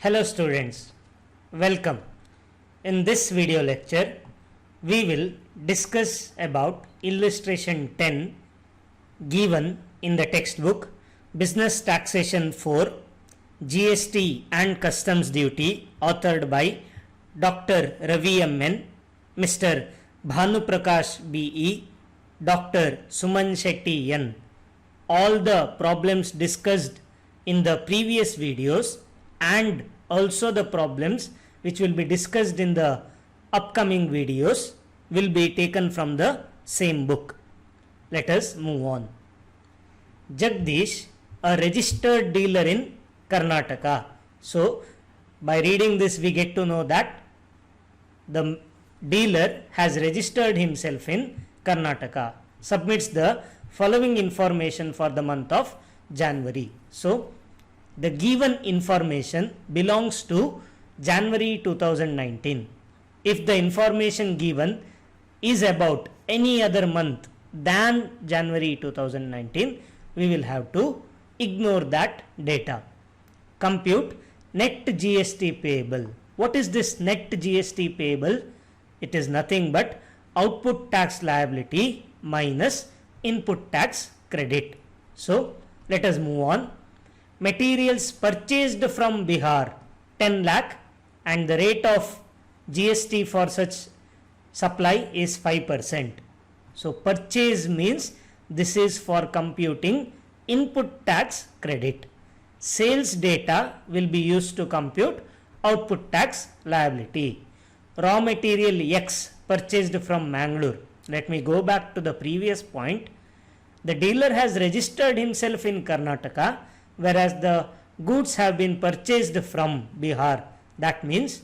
Hello students, welcome. In this video lecture, we will discuss about illustration 10 given in the textbook Business Taxation 4 GST and Customs Duty, authored by Dr. Ravi M.N., Mr. Bhanuprakash B.E., Dr. Suman Shetty N. All the problems discussed in the previous videos and also the problems which will be discussed in the upcoming videos will be taken from the same book. Let us move on. Jagdish, a registered dealer in Karnataka. So, by reading this we get to know that the dealer has registered himself in Karnataka, submits the following information for the month of January. So, the given information belongs to January 2019. If the information given is about any other month than January 2019, we will have to ignore that data. Compute net GST payable. What is this net GST payable? It is nothing but output tax liability minus input tax credit. So, let us move on. Materials purchased from Bihar 10 lakh and the rate of GST for such supply is 5%. So, purchase means this is for computing input tax credit. Sales data will be used to compute output tax liability. Raw material X purchased from Mangalore. Let me go back to the previous point. The dealer has registered himself in Karnataka, whereas the goods have been purchased from Bihar. That means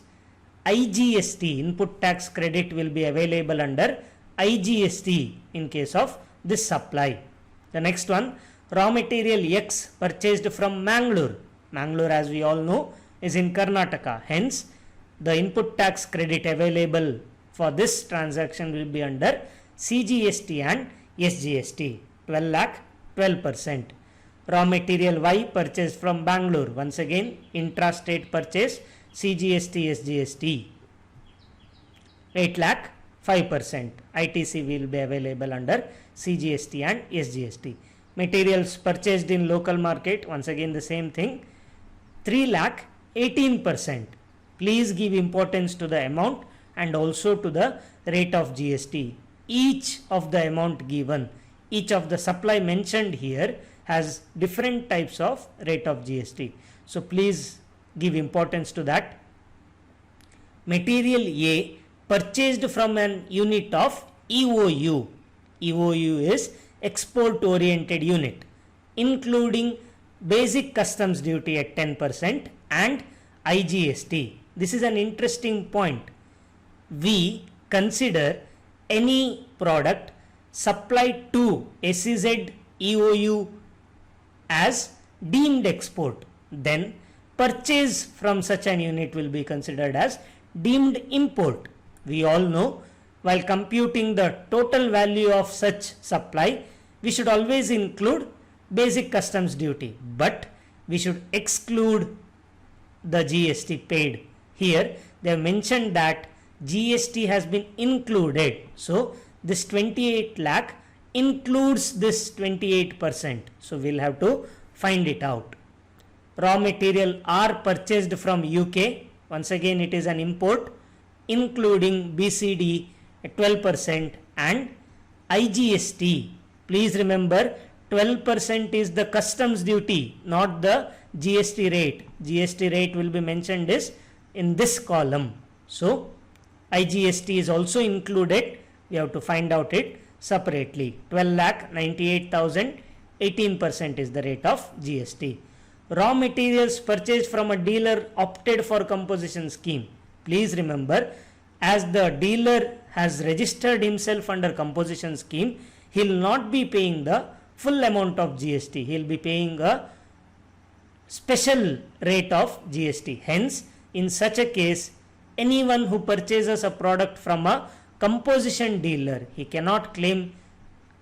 IGST, input tax credit, will be available under IGST in case of this supply. The next one, raw material X purchased from Mangalore. Mangalore, as we all know, is in Karnataka. Hence, the input tax credit available for this transaction will be under CGST and SGST. 12 lakh, 12%. Raw material Y purchased from Bangalore. Once again, intra-state purchase, CGST, SGST. 8 lakh, 5%. ITC will be available under CGST and SGST. Materials purchased in local market, once again the same thing. 3 lakh, 18%. Please give importance to the amount and also to the rate of GST. Each of the amount given, each of the supply mentioned here has different types of rate of GST. So, please give importance to that. Material A purchased from an unit of EOU. EOU is export oriented unit, including basic customs duty at 10% and IGST. This is an interesting point. We consider any product supplied to SEZ EOU as deemed export, then purchase from such an unit will be considered as deemed import. We all know, while computing the total value of such supply, we should always include basic customs duty, but we should exclude the GST paid. Here they have mentioned that GST has been included. So, this 28 lakh includes this 28%. So, we will have to find it out. Raw material R purchased from UK. Once again, it is an import, including BCD at 12% and IGST. Please remember, 12% is the customs duty, not the GST rate. GST rate will be mentioned is in this column. So, IGST is also included. We have to find out it separately. 12 lakh 98,000, 18% is the rate of GST. Raw materials purchased from a dealer opted for composition scheme. Please remember, as the dealer has registered himself under composition scheme, he will not be paying the full amount of GST. He will be paying a special rate of GST. Hence, in such a case, anyone who purchases a product from a composition dealer, he cannot claim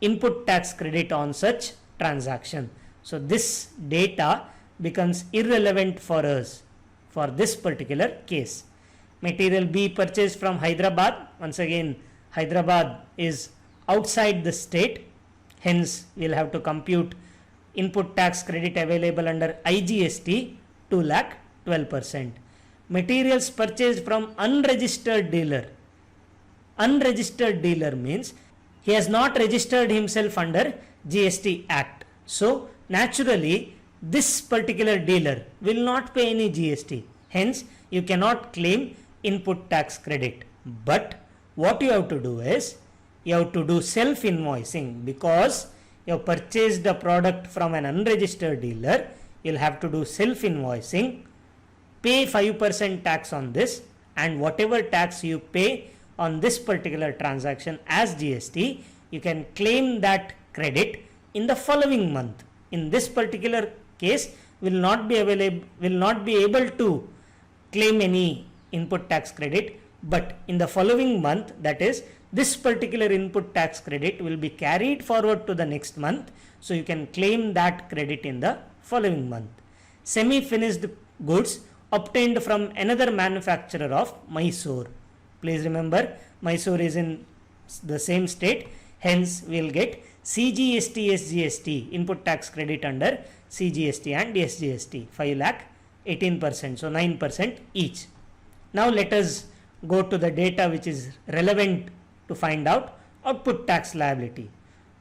input tax credit on such transaction. So, this data becomes irrelevant for us. for this particular case. Material B purchased from Hyderabad. Once again, Hyderabad is outside the state. Hence, we'll have to compute input tax credit available under IGST 2 lakh 12%. Materials purchased from unregistered dealer. Unregistered dealer means he has not registered himself under GST Act. So, naturally, this particular dealer will not pay any GST. Hence, you cannot claim input tax credit. But what you have to do is, you have to do self-invoicing, because you have purchased a product from an unregistered dealer. You'll have to do self-invoicing, pay 5% tax on this, and whatever tax you pay on this particular transaction as GST, you can claim that credit in the following month. In this particular case, will not be able to claim any input tax credit, but in the following month, that is, this particular input tax credit will be carried forward to the next month, so you can claim that credit in the following month. Semi-finished goods obtained from another manufacturer of Mysore. Please remember, Mysore is in the same state, hence we will get CGST, SGST, input tax credit under CGST and SGST, 5 lakh 18%, so 9% each. Now let us go to the data which is relevant to find out output tax liability.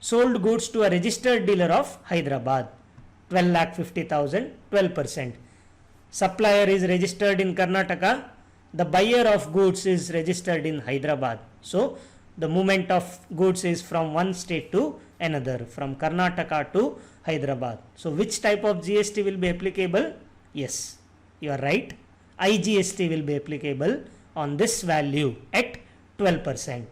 Sold goods to a registered dealer of Hyderabad, 12 lakh 50,000, 12%. Supplier is registered in Karnataka. The buyer of goods is registered in Hyderabad. So, the movement of goods is from one state to another, from Karnataka to Hyderabad. So, which type of GST will be applicable? Yes, you are right. IGST will be applicable on this value at 12%.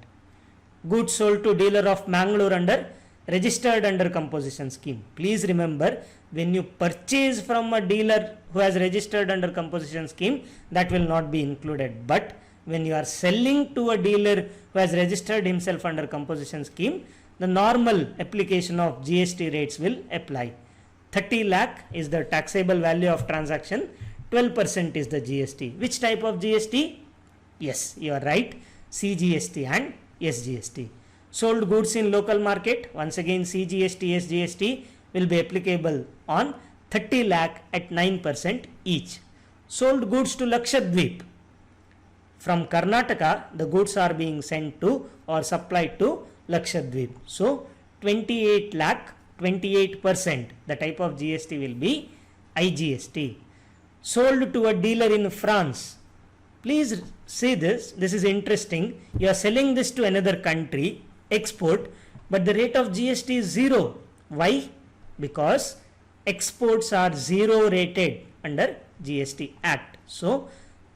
Goods sold to dealer of Mangalore under registered under composition scheme. Please remember, when you purchase from a dealer who has registered under composition scheme, that will not be included. But when you are selling to a dealer who has registered himself under composition scheme, the normal application of GST rates will apply. 30 lakh is the taxable value of transaction, 12% is the GST. Which type of GST? Yes, you are right, CGST and SGST. Sold goods in local market, once again CGST, SGST will be applicable on 30 lakh at 9% each. Sold goods to Lakshadweep. From Karnataka, the goods are being sent to or supplied to Lakshadweep. So, 28 lakh, 28%, the type of GST will be IGST. Sold to a dealer in France. Please see this is interesting. You are selling this to another country, export, but the rate of GST is 0. Why? Because exports are 0 rated under GST Act. So,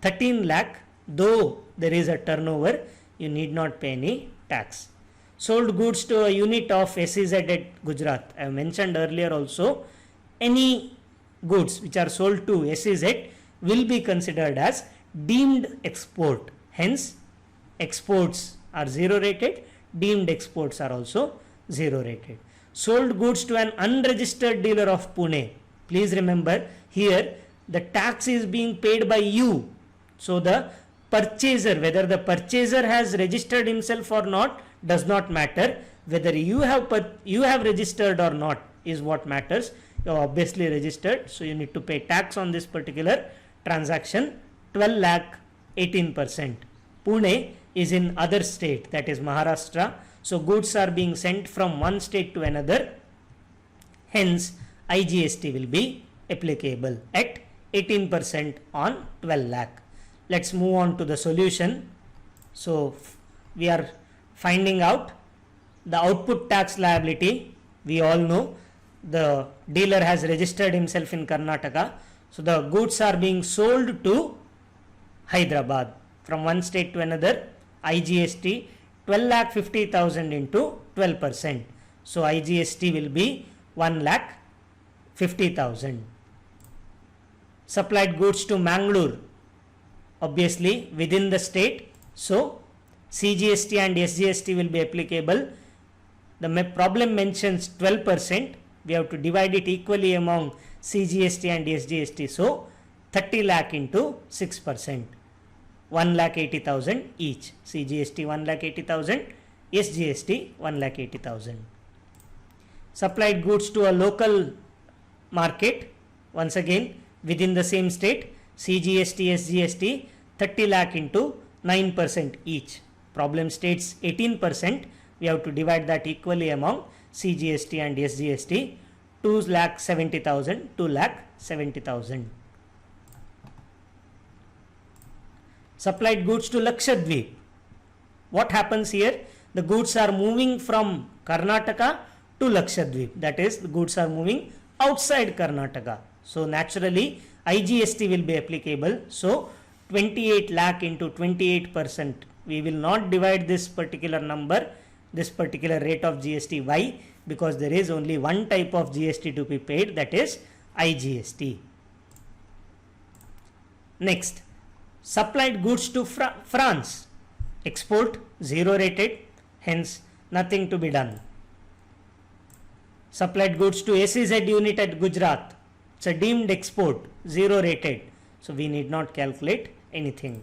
13 lakh, though there is a turnover, you need not pay any tax. Sold goods to a unit of SEZ at Gujarat. I have mentioned earlier also, any goods which are sold to SEZ will be considered as deemed export. Hence, exports are 0 rated, deemed exports are also 0 rated. Sold goods to an unregistered dealer of Pune. Please remember, here the tax is being paid by you. So, the purchaser, whether the purchaser has registered himself or not, does not matter. Whether you have registered or not is what matters. You have obviously registered, so you need to pay tax on this particular transaction, 12 lakh 18%. Pune is in other state, that is Maharashtra. So, goods are being sent from one state to another. Hence, IGST will be applicable at 18% on 12 lakh. Let's move on to the solution. So, we are finding out the output tax liability. We all know the dealer has registered himself in Karnataka. So, the goods are being sold to Hyderabad from one state to another. IGST 12 lakh 50,000 into 12%. So, IGST will be 1 lakh 50,000. Supplied goods to Mangalore, obviously within the state. So, CGST and SGST will be applicable. The problem mentions 12%. We have to divide it equally among CGST and SGST. So, 30 lakh into 6%. 1,80,000 each. CGST 1,80,000, SGST 1,80,000. Supplied goods to a local market, once again within the same state, CGST, SGST 30 lakh into 9% each. Problem states 18%. We have to divide that equally among CGST and SGST. 2,70,000, 2,70,000. Supplied goods to Lakshadweep. What happens here? The goods are moving from Karnataka to Lakshadweep. That is, the goods are moving outside Karnataka. So naturally, IGST will be applicable. So 28 lakh into 28%. We will not divide this particular number, this particular rate of GST. Why? Because there is only one type of GST to be paid, that is IGST. Next, supplied goods to France. Export 0 rated, hence nothing to be done. Supplied goods to SEZ unit at Gujarat. It's a deemed export, 0 rated. So we need not calculate anything.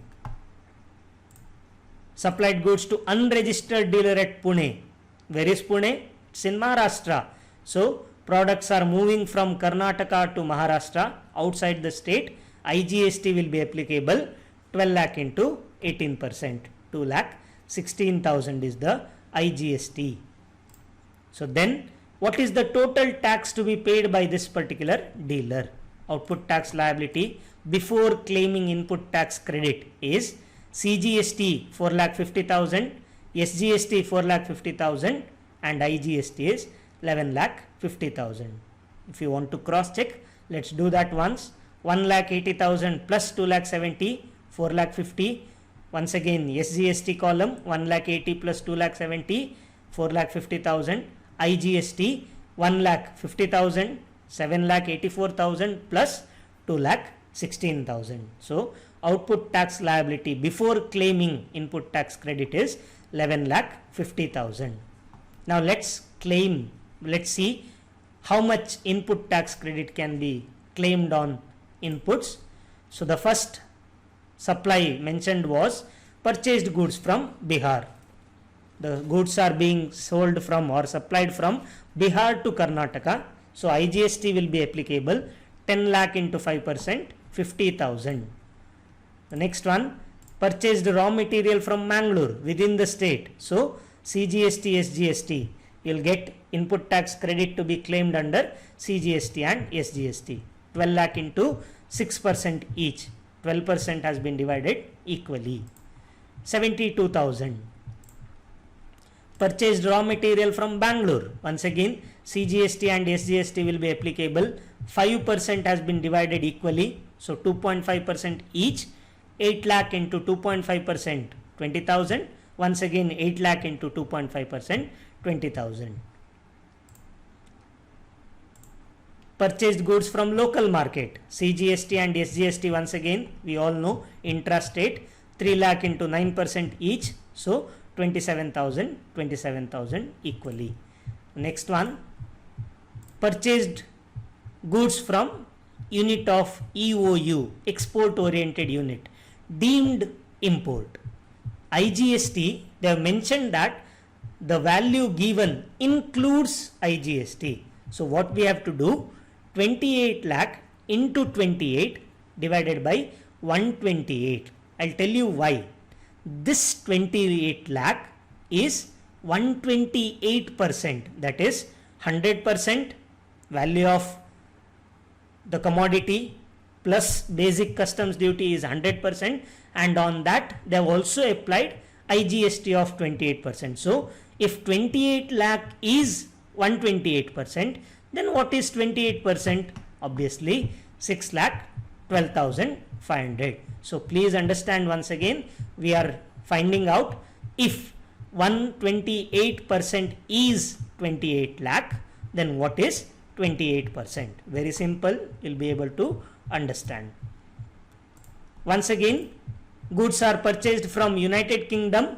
Supplied goods to unregistered dealer at Pune. Where is Pune? It's in Maharashtra. So products are moving from Karnataka to Maharashtra outside the state. IGST will be applicable. 12 lakh into 18%. 2,16,000 is the IGST. So then what is the total tax to be paid by this particular dealer? Output tax liability before claiming input tax credit is CGST 4,50,000, SGST 4,50,000 and IGST is 11,50,000. If you want to cross check, let's do that once. 1,80,000 plus 2,70,000, 4,50,000. Once again, SGST column 1,80,000 plus 2,70,000, 4,50,000. IGST 1,50,000, 7,84,000 plus 2,16,000. So output tax liability before claiming input tax credit is 11,50,000. Now let's see how much input tax credit can be claimed on inputs. So the first supply mentioned was purchased goods from Bihar. The goods are being sold from or supplied from Bihar to Karnataka. So IGST will be applicable. 10 lakh into 5%, 50,000. The next one, purchased raw material from Mangalore within the state. So CGST, SGST, you will get input tax credit to be claimed under CGST and SGST. 12 lakh into 6% each. 12% has been divided equally. 72,000. Purchased raw material from Bangalore. Once again, CGST and SGST will be applicable. 5% has been divided equally. So 2.5% each. 8 lakh into 2.5%, 20,000. Once again, 8 lakh into 2.5%, 20,000. Purchased goods from local market. CGST and SGST, once again, we all know, intrastate. 3 lakh into 9% each. So 27,000, 27,000 equally. Next one, purchased goods from unit of EOU, export oriented unit, deemed import. IGST, they have mentioned that the value given includes IGST. So what we have to do, 28 lakh into 28 divided by 128. I'll tell you why. This 28 lakh is 128%, that is 100% value of the commodity plus basic customs duty is 100%, and on that they have also applied IGST of 28%. So if 28 lakh is 128%, then what is 28%? Obviously 6,12,500. So please understand, once again, we are finding out if 128% is 28 lakh, then what is 28%? Very simple, you'll be able to understand. Once again, goods are purchased from United Kingdom.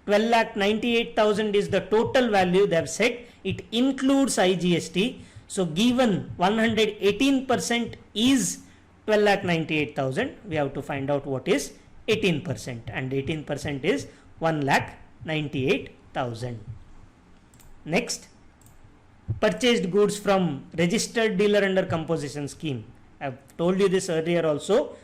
12,98,000 is the total value. They have said it includes IGST. So given 118% is 12,98,000. We have to find out what is 18%, and 18% is 1,98,000. Next, purchased goods from registered dealer under composition scheme. I have told you this earlier also.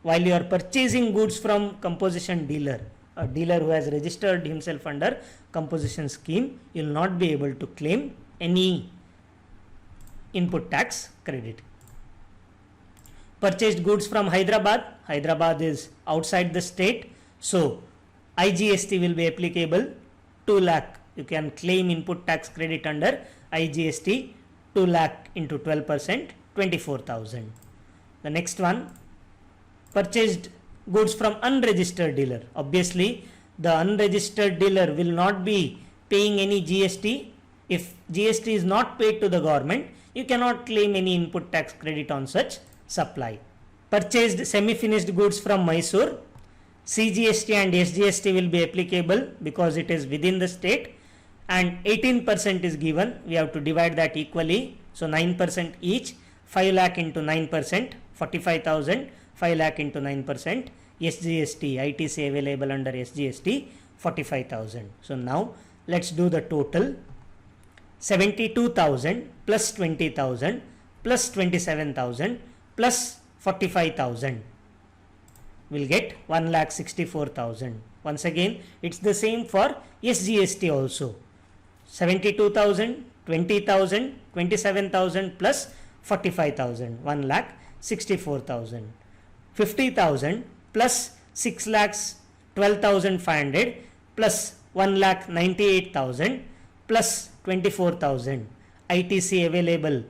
While you are purchasing goods from composition dealer, a dealer who has registered himself under composition scheme, you will not be able to claim any input tax credit. Purchased goods from Hyderabad. Hyderabad is outside the state, so IGST will be applicable. 2 lakh. You can claim input tax credit under IGST. 2 lakh into 12%, 24,000. The next one, purchased goods from unregistered dealer. Obviously, the unregistered dealer will not be paying any GST. If GST is not paid to the government, you cannot claim any input tax credit on such supply. Purchased semi-finished goods from Mysore. CGST and SGST will be applicable because it is within the state, and 18% is given. We have to divide that equally. So 9% each. 5 lakh into 9%, 45,000. 5 lakh into 9%. SGST, ITC available under SGST, 45,000. So now let's do the total. 72,000 plus 20,000 plus 27,000 plus 45,000 will get 1,64,000. Once again, it's the same for SGST also. 72,000, 20,000, 27,000 plus 45,000, 1,64,000. 50,000 plus 6,12,500 plus 1,98,000 plus 24,000. ITC available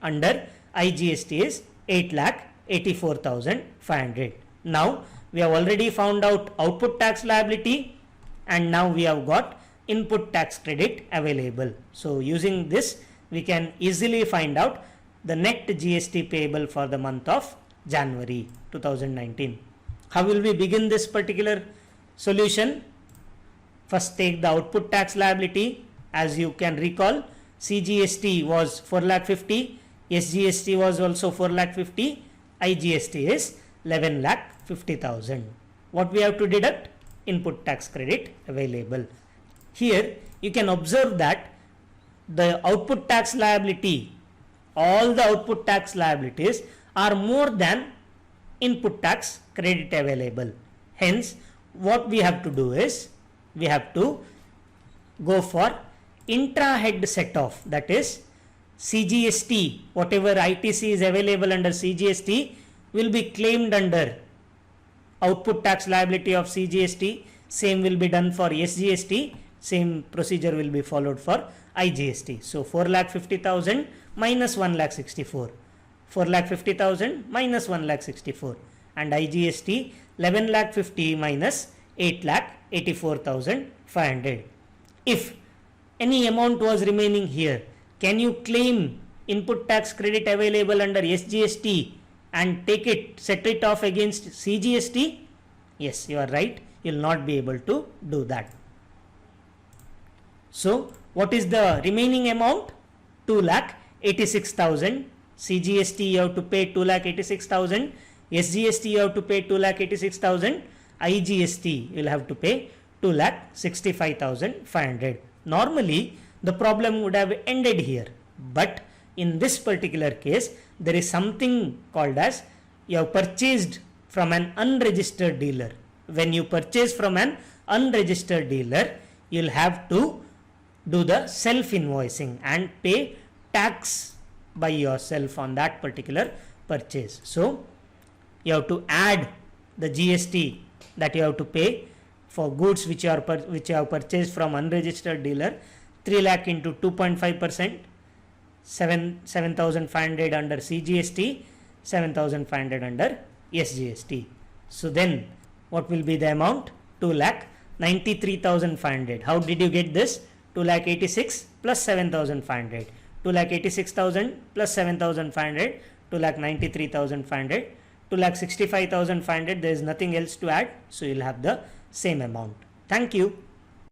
under IGST is 8,84,500. Now we have already found out output tax liability, and now we have got input tax credit available. So using this, we can easily find out the net GST payable for the month of January 2019. How will we begin this particular solution? First, take the output tax liability. As you can recall, CGST was 4,50,000, SGST was also 4,50,000, IGST is 11,50,000. What we have to deduct? Input tax credit available. Here you can observe that the output tax liability, all the output tax liabilities are more than input tax credit available. Hence, what we have to do is, we have to go for intra-head set-off, that is CGST, whatever ITC is available under CGST will be claimed under output tax liability of CGST. Same will be done for SGST. Same procedure will be followed for IGST. So 4,50,000 minus 1,64,000. 4,50,000 minus 1,64,000, and IGST 11,50,000 minus 8,84,500. If any amount was remaining here, can you claim input tax credit available under SGST and take it, set it off against CGST? Yes, you are right. You will not be able to do that. So what is the remaining amount? 2,86,000. CGST you have to pay 2,86,000. SGST you have to pay 2,86,000. IGST you will have to pay 2,65,500. Normally the problem would have ended here, but in this particular case there is something called as you have purchased from an unregistered dealer. When you purchase from an unregistered dealer, you will have to do the self invoicing and pay tax by yourself on that particular purchase. So you have to add the GST that you have to pay for goods which you have purchased from unregistered dealer. 3 lakh into 2.5%, 7,500 under CGST, 7,500 under SGST. So then what will be the amount? 2,93,500. How did you get this? 2,86,000 plus 7,500. 2,86,000 plus 7,500, 2,93,500, 2,65,500. There is nothing else to add, so you will have the same amount. Thank you.